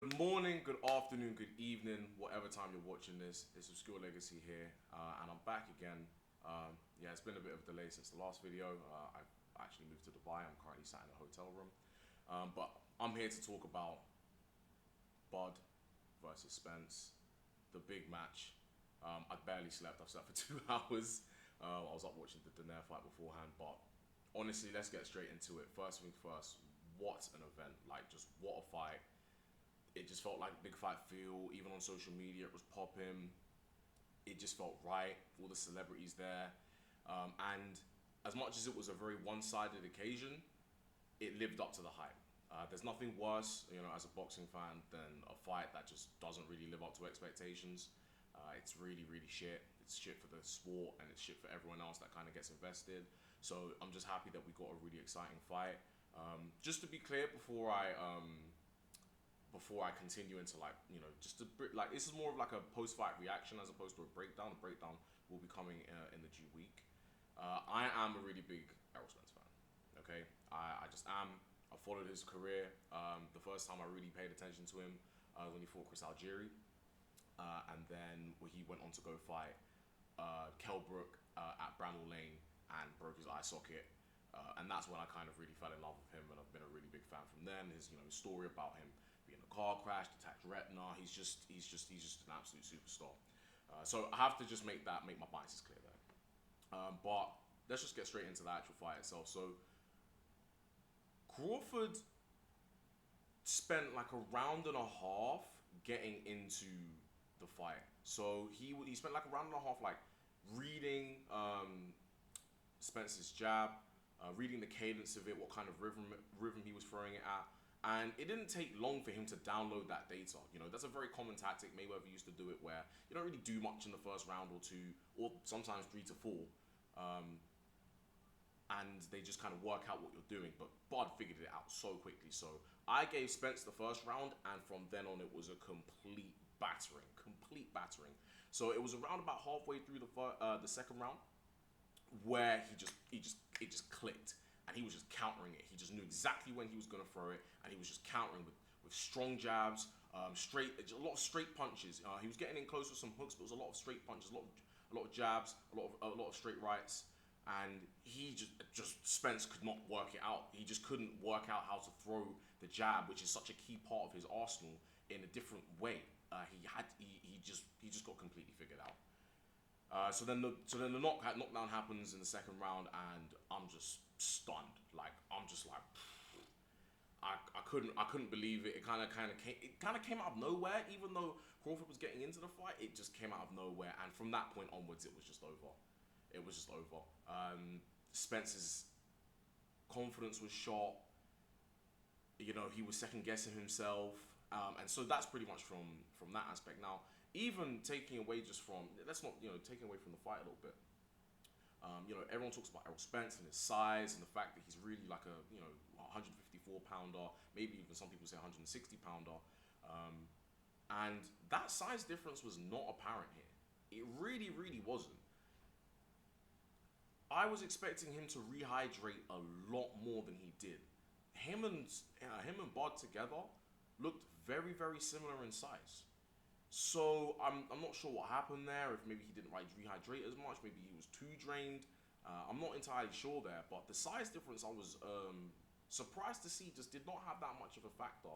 Good morning, good afternoon, good evening, whatever time you're watching this. It's Obscure Legacy here, and I'm back again. Yeah, it's been a bit of a delay since the last video. I've actually moved to Dubai. I'm currently sat in a hotel room, but I'm here to talk about Bud versus Spence, the big match. I barely slept. I've slept for 2 hours. I was up watching the Daenerys fight beforehand, but honestly, let's get straight into it. First things first. What an event! Like, just what a fight. It just felt like a big fight feel. Even on social media, it was popping. It just felt right. All the celebrities there, and as much as it was a very one-sided occasion, it lived up to the hype. There's nothing worse, as a boxing fan, than a fight that just doesn't really live up to expectations. It's really, really shit. It's shit for the sport, and it's shit for everyone else that kind of gets invested. So I'm just happy that we got a really exciting fight. Just to be clear, before I continue into just like this is more of like a post-fight reaction as opposed to a breakdown. The breakdown will be coming in the due week. I am a really big Errol Spence fan. Okay, I just am. I followed his career. The first time I really paid attention to him was when he fought Chris Algieri, and then he went on to go fight Kell Brook at Bramall Lane and broke his eye socket. And that's when I kind of really fell in love with him, and I've been a really big fan from then. His story about him being in a car crash, detached retina. He's just an absolute superstar. So I have to just make my biases clear there. But let's just get straight into the actual fight itself. So Crawford spent like a round and a half getting into the fight. So he spent like a round and a half like reading Spence's jab, reading the cadence of it, what kind of rhythm he was throwing it at. And it didn't take long for him to download that data. That's a very common tactic. Mayweather used to do it where you don't really do much in the first round or two, or sometimes three to four. And they just kind of work out what you're doing. But Bud figured it out so quickly. So I gave Spence the first round, and from then on, it was a complete battering. So it was around about halfway through the second round where it just clicked, and he was just countering it. He just knew exactly when he was going to throw it, and he was just countering with strong jabs, a lot of straight punches. He was getting in close with some hooks, but it was a lot of straight punches, a lot of jabs, a lot of straight rights. And he just Spence could not work it out. He just couldn't work out how to throw the jab, which is such a key part of his arsenal, in a different way. He just got completely figured out. So then the knockdown happens in the second round, and I'm just stunned. Like I'm just like I couldn't believe it. It kind of came out of nowhere. Even though Crawford was getting into the fight, it just came out of nowhere. And from that point onwards, it was just over. It was just over. Spence's confidence was shot. He was second guessing himself, and so that's pretty much from that aspect. Now, even taking away just from let's not taking away from the fight a little bit. Everyone talks about Errol Spence and his size and the fact that he's really like a 154 pounder, maybe even some people say 160 pounder, and that size difference was not apparent here. It really, really wasn't. I was expecting him to rehydrate a lot more than he did. Him and Bud together looked very, very similar in size. So I'm not sure what happened there. If maybe he didn't rehydrate as much, maybe he was too drained. I'm not entirely sure there, but the size difference I was surprised to see just did not have that much of a factor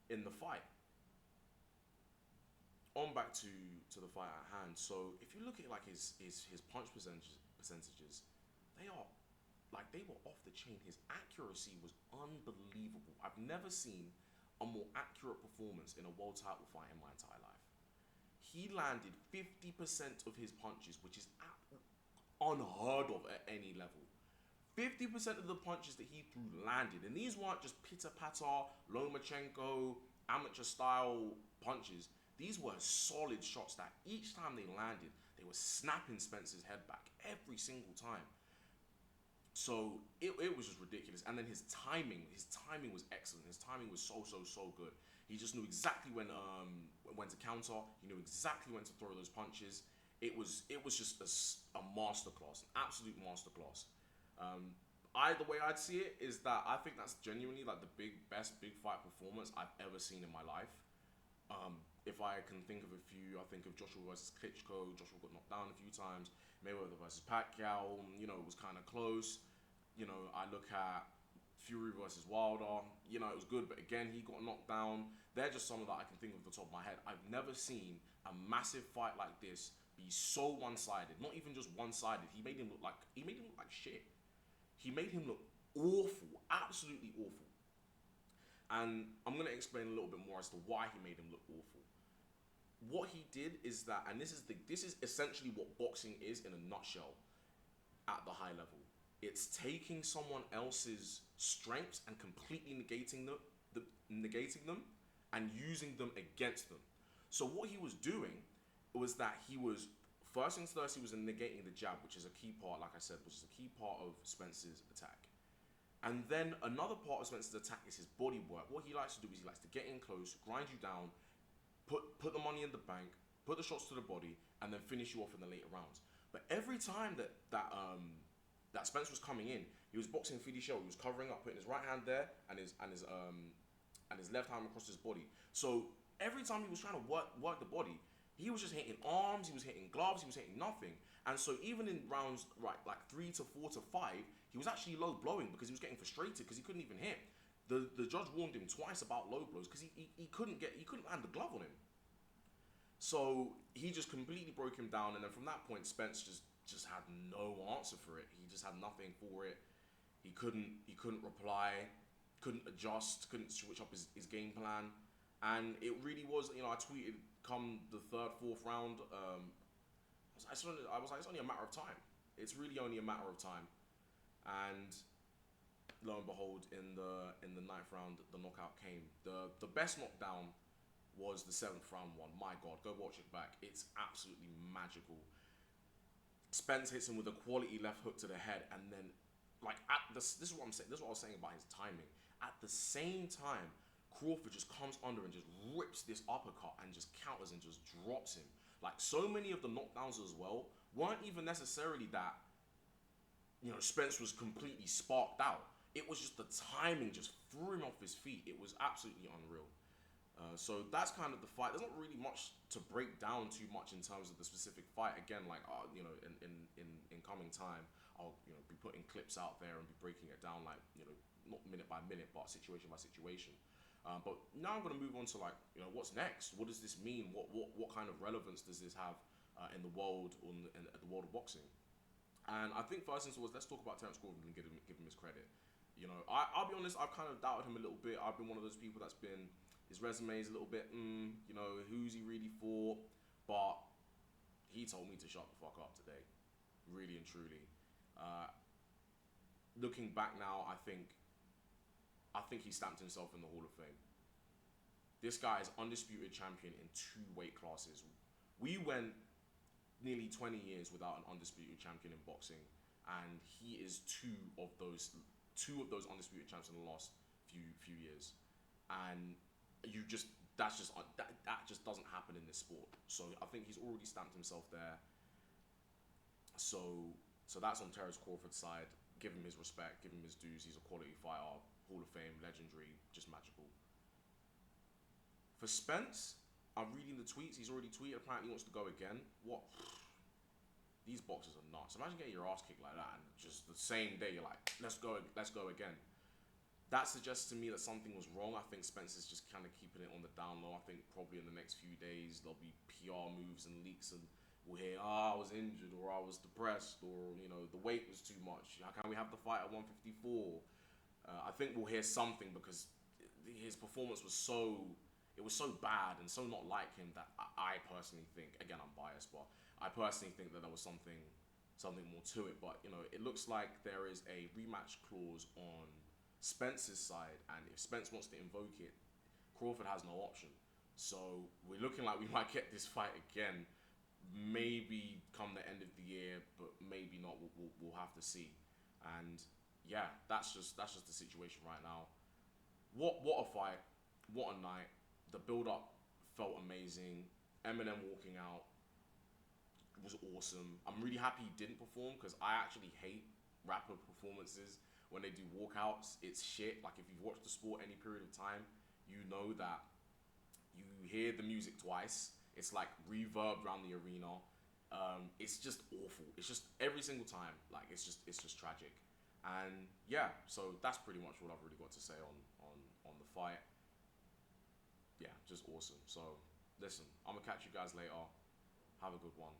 in the fight. On back to the fight at hand. So if you look at like his punch percentages, they are they were off the chain. His accuracy was unbelievable. I've never seen a more accurate performance in a world title fight in my entire life. He landed 50% of his punches, which is unheard of at any level. 50% of the punches that he threw landed, and these weren't just pitter patter, Lomachenko, amateur style punches. These were solid shots that each time they landed, they were snapping Spence's head back every single time. So it was just ridiculous. And then his timing was excellent. His timing was so good. He just knew exactly when to counter. He knew exactly when to throw those punches. It was just a masterclass, an absolute masterclass. the way I'd see it is that I think that's genuinely like the best big fight performance I've ever seen in my life. If I can think of a few, I think of Joshua versus Klitschko. Joshua got knocked down a few times. Mayweather versus Pacquiao, you know, it was kind of close. You know, I look at Fury versus Wilder. You know, it was good, but again, he got knocked down. They're just some that I can think of off the top of my head. I've never seen a massive fight like this be so one-sided. Not even just one-sided. He made him look like shit. He made him look awful, absolutely awful. And I'm gonna explain a little bit more as to why he made him look awful. What he did is that, and this is essentially what boxing is in a nutshell at the high level. It's taking someone else's strengths and completely negating them and using them against them. So what he was doing was that he was, first things first, he was negating the jab, which is a key part, like I said, which is a key part of Spence's attack. And then another part of Spence's attack is his body work. What he likes to do is he likes to get in close, grind you down, put the money in the bank, put the shots to the body, and then finish you off in the later rounds. But every time that Spence was coming in, he was boxing Fidi Shell. He was covering up, putting his right hand there and his left hand across his body. So every time he was trying to work the body, he was just hitting arms, he was hitting gloves, he was hitting nothing. And so even in rounds like 3 to 4 to 5, he was actually low blowing because he was getting frustrated because he couldn't even hit. The judge warned him twice about low blows because he couldn't land the glove on him. So he just completely broke him down, and then from that point, Spence just had no answer for it. He just had nothing for it. He couldn't reply, couldn't adjust, couldn't switch up his game plan, and it really was. You know, I tweeted come the third, fourth round. I was like, it's only a matter of time. It's really only a matter of time, and lo and behold, in the ninth round, the knockout came. The best knockdown was the 7th round one. My God, go watch it back. It's absolutely magical. Spence hits him with a quality left hook to the head, and then this is what I'm saying. This is what I was saying about his timing. At the same time, Crawford just comes under and just rips this uppercut and just counters and just drops him. Like, so many of the knockdowns as well weren't even necessarily that, you know, Spence was completely sparked out. It was just the timing just threw him off his feet. It was absolutely unreal. So that's kind of the fight. There's not really much to break down too much in terms of the specific fight. Again, like, you know, in coming time, I'll, you know, be putting clips out there and be breaking it down, like, you know, not minute by minute, but situation by situation. But now I'm going to move on to, like, you know, what's next? What does this mean? What kind of relevance does this have in the world, in the world of boxing? And I think first and foremost, let's talk about Terence Crawford and give him his credit. You know, I'll be honest, I've kind of doubted him a little bit. I've been one of those people that's been, his resume is a little bit, you know, who's he really for? But he told me to shut the fuck up today, really and truly. Looking back now, I think he stamped himself in the Hall of Fame. This guy is undisputed champion in 2 weight classes. We went nearly 20 years without an undisputed champion in boxing, and he is two of those undisputed champs in the last few years. And that just doesn't happen in this sport. So I think he's already stamped himself there. So that's on Terence Crawford's side. Give him his respect, give him his dues. He's a quality fighter, Hall of Fame, legendary, just magical. For Spence, I'm reading the tweets. He's already tweeted. Apparently, he wants to go again. What? These boxers are nuts. Imagine getting your ass kicked like that, and just the same day you're like, let's go again. That suggests to me that something was wrong. I think Spence is just kind of keeping it on the down low. I think probably in the next few days there'll be PR moves and leaks, and we'll hear, I was injured, or I was depressed, or, you know, the weight was too much. How can we have the fight at 154? I think we'll hear something, because his performance was so bad and so not like him that I personally think, again, I'm biased, but I personally think that there was something more to it. But, you know, it looks like there is a rematch clause on Spence's side, and if Spence wants to invoke it, Crawford has no option. So we're looking like we might get this fight again, maybe come the end of the year, but maybe not. We'll have to see. And yeah, that's just the situation right now. What a fight! What a night! The build-up felt amazing. Eminem walking out was awesome. I'm really happy he didn't perform, because I actually hate rapper performances when they do walkouts, it's shit. Like if you've watched the sport any period of time, you know that you hear the music twice. It's like reverb around the arena. It's just awful. It's just every single time, like it's just tragic. And yeah, so that's pretty much what I've really got to say on the fight. Yeah, just awesome. So listen, I'm gonna catch you guys later. Have a good one.